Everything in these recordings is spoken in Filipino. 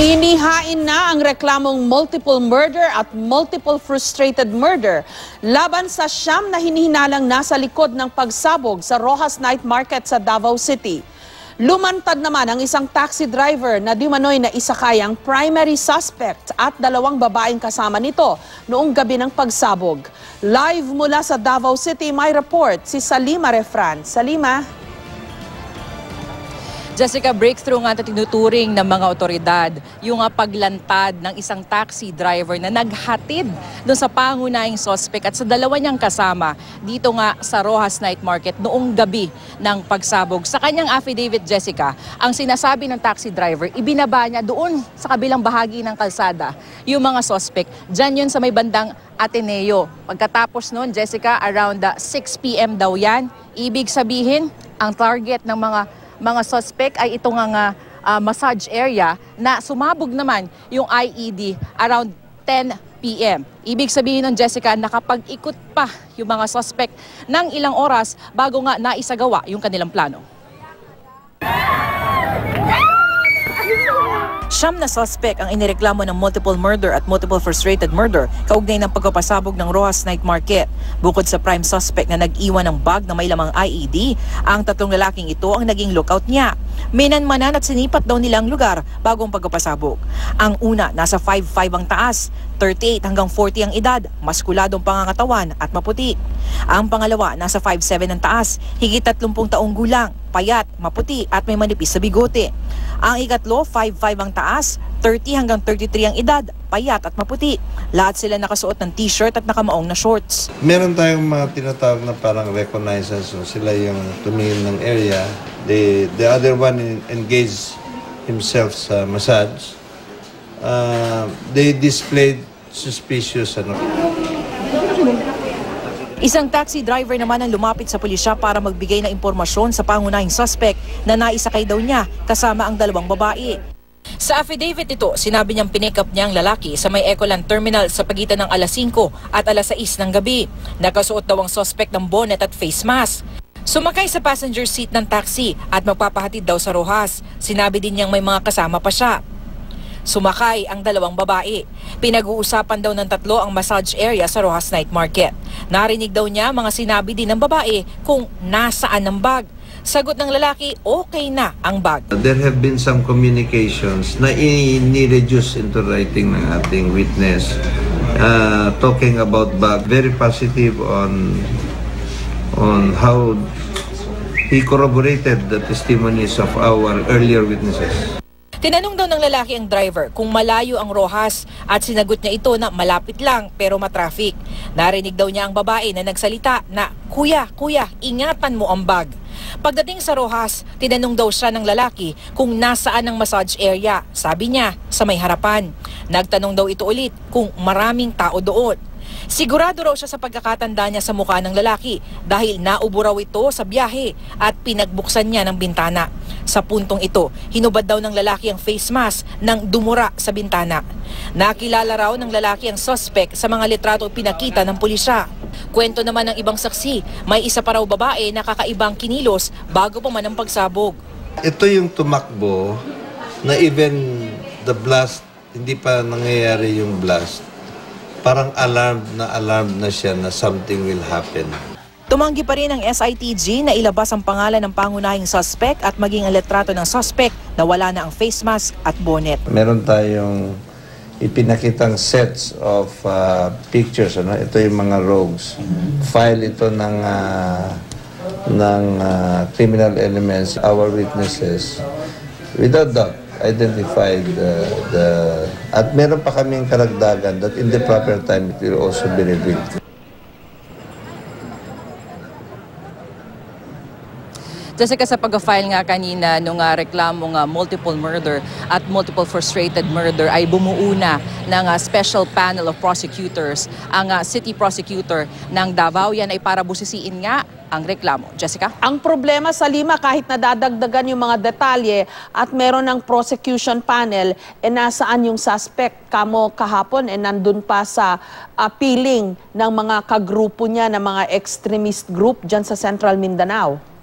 Inihain na ang reklamong multiple murder at multiple frustrated murder laban sa siyam na hinihinalang nasa likod ng pagsabog sa Rojas Night Market sa Davao City. Lumantad naman ang isang taxi driver na di manoy na isakay ang primary suspect at dalawang babaeng kasama nito noong gabi ng pagsabog. Live mula sa Davao City, may report si Salima Refran. Salima? Jessica, breakthrough nga ito tinuturing ng mga otoridad yung paglantad ng isang taxi driver na naghatid doon sa pangunahing suspect at sa dalawa niyang kasama dito nga sa Rojas Night Market noong gabi ng pagsabog. Sa kanyang affidavit, Jessica, ang sinasabi ng taxi driver, ibinaba niya doon sa kabilang bahagi ng kalsada yung mga suspect. Diyan yun sa may bandang Ateneo. Pagkatapos noon, Jessica, around 6 p.m. daw yan. Ibig sabihin, ang target ng mga suspect ay itong massage area na sumabog naman yung IED around 10 p.m. Ibig sabihin nun, Jessica, nakapag-ikot pa yung mga suspect ng ilang oras bago nga naisagawa yung kanilang plano. Siyam na suspect ang inireklamo ng multiple murder at multiple frustrated murder kaugnay ng pagpapasabog ng Rojas Night Market. Bukod sa prime suspect na nag-iwan ng bag na may lamang IED, ang tatlong lalaking ito ang naging lookout niya. Minanmanan at sinipat daw nila ang lugar bago ang pagpapasabog. Ang una, nasa 5'5" ang taas, 38 hanggang 40 ang edad, maskuladong pangangatawan at maputi. Ang pangalawa, nasa 5'7" ang taas, higit 30 taong gulang, payat, maputi at may manipis sa bigote. Ang ikatlo, 5'5" ang taas, 30 hanggang 33 ang edad, payat at maputi. Lahat sila nakasuot ng t-shirt at nakamaong na shorts. Meron tayong mga tinatawag na parang reconnaissance. So sila yung tumingin ng area. The other one engaged himself sa massage. They displayed suspicious Isang taxi driver naman ang lumapit sa pulisya para magbigay ng impormasyon sa pangunahing suspect na naisakay daw niya kasama ang dalawang babae. Sa affidavit ito, sinabi niyang pinikap niya ang lalaki sa may Ecoland Terminal sa pagitan ng alas 5 at alas 6 ng gabi. Nakasuot daw ang suspect ng bonnet at face mask. Sumakay sa passenger seat ng taxi at magpapahatid daw sa Rojas. Sinabi din niyang may mga kasama pa siya. Sumakay ang dalawang babae. Pinag-uusapan daw ng tatlo ang massage area sa Rojas Night Market. Narinig daw niya mga sinabi din ng babae kung nasaan ang bag. Sagot ng lalaki, okay na ang bag. There have been some communications na i-reduce into writing ng ating witness talking about bag. Very positive on how he corroborated the testimonies of our earlier witnesses. Tinanong daw ng lalaki ang driver kung malayo ang Rojas at sinagot niya ito na malapit lang pero matraffic. Narinig daw niya ang babae na nagsalita na, Kuya, ingatan mo ang bag. Pagdating sa Rojas, tinanong daw siya ng lalaki kung nasaan ang massage area. Sabi niya, sa may harapan. Nagtanong daw ito ulit kung maraming tao doon. Sigurado raw siya sa pagkakatanda niya sa mukha ng lalaki dahil naubo raw ito sa biyahe at pinagbuksan niya ng bintana. Sa puntong ito, hinubad daw ng lalaki ang face mask nang dumura sa bintana. Nakilala raw ng lalaki ang suspect sa mga litrato pinakita ng pulisya. Kwento naman ng ibang saksi, may isa pa raw babae na kakaibang kinilos bago pa man ang pagsabog. Ito yung tumakbo na even the blast, hindi pa nangyayari yung blast. Parang alarmed na siya na something will happen. Tumanggi pa rin ang SITG na ilabas ang pangalan ng pangunahing suspect at maging ang litrato ng suspect na wala na ang face mask at bonnet. Meron tayong ipinakitang sets of pictures. Ito yung mga rogues. File ito ng criminal elements, our witnesses. Without doubt, identified at meron pa kaming karagdagan that in the proper time it will also be revealed. Jessica, sa pag-file nga kanina nung reklamong multiple murder at multiple frustrated murder ay bumuo na ng special panel of prosecutors ang city prosecutor ng Davao. Yan ay para busisiin nga ang reklamo. Jessica? Ang problema sa Lima, kahit nadadagdagan yung mga detalye at meron ng prosecution panel, nasaan yung suspect? Kamo kahapon, nandun pa sa piling ng mga kagrupo niya, ng mga extremist group dyan sa Central Mindanao.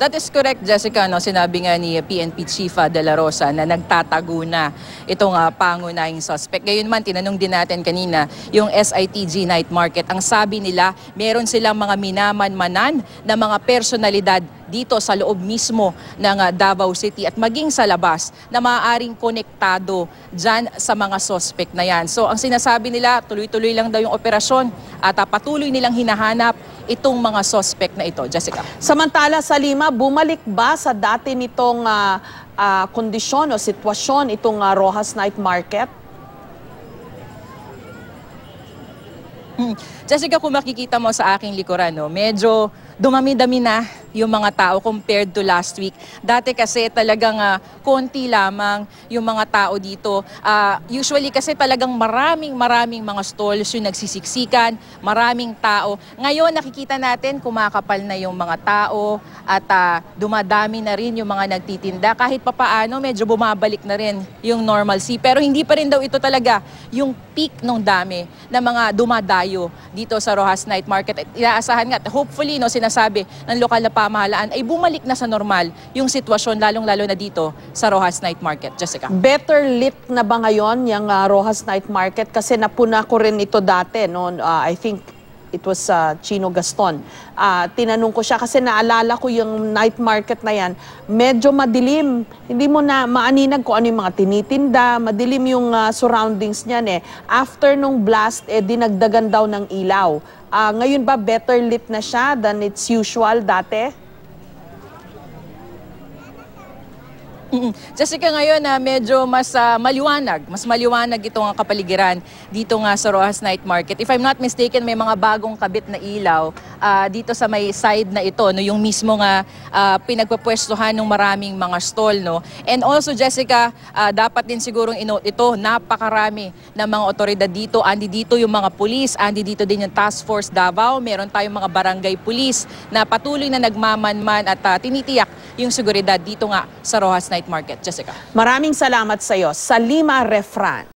That is correct, Jessica. No? Sinabi nga ni PNP Chief De La Rosa na nagtatago na itong pangunahing suspect. Gayon man, tinanong din natin kanina yung SITG Night Market. Ang sabi nila, meron silang mga minamanmanan na mga personalidad dito sa loob mismo ng Davao City at maging sa labas na maaaring konektado dyan sa mga suspect na yan. So ang sinasabi nila, tuloy-tuloy lang daw yung operasyon at patuloy nilang hinahanap itong mga suspect na ito. Jessica. Samantala sa Lima, bumalik ba sa dati nitong kondisyon o sitwasyon itong Rojas Night Market? Jessica, kung makikita mo sa aking likuran, no, medyo dumami-dami na yung mga tao compared to last week. Dati kasi talagang konti lamang yung mga tao dito. Usually kasi talagang maraming mga stalls yung nagsisiksikan, maraming tao. Ngayon nakikita natin kumakapal na yung mga tao at dumadami na rin yung mga nagtitinda. Kahit papaano medyo bumabalik na rin yung normalcy. Pero hindi pa rin daw ito talaga yung peak ng dami na mga dumadayo dito sa Rojas Night Market. At inaasahan nga, hopefully, no, sinasabi ng lokal na pamahalaan ay bumalik na sa normal yung sitwasyon, lalong-lalo na dito sa Rojas Night Market. Jessica. Better lit na ba ngayon yung Rojas Night Market? Kasi napuna ko rin ito dati. No? I think it was Chino Gaston. Tinanong ko siya kasi naalala ko yung night market na yan. Medyo madilim. Hindi mo na maaninag kung ano yung mga tinitinda. Madilim yung surroundings niyan eh. After nung blast, dinagdagan daw ng ilaw. Ngayon ba better lit na siya than its usual dati? Jessica, ngayon medyo mas maliwanag itong kapaligiran dito nga sa Rojas Night Market. If I'm not mistaken, may mga bagong kabit na ilaw dito sa may side na ito, no, yung mismo nga pinagpapwestuhan ng maraming mga stall, no. And also, Jessica, dapat din sigurong inote ito, napakarami ng mga otoridad dito. Andi dito yung mga pulis, andi dito din yung Task Force Davao, meron tayong mga barangay pulis na patuloy na nagmamanman at tinitiyak yung seguridad dito nga sa Rojas Night Market. Jessica. Maraming salamat sa iyo. Salima Refran.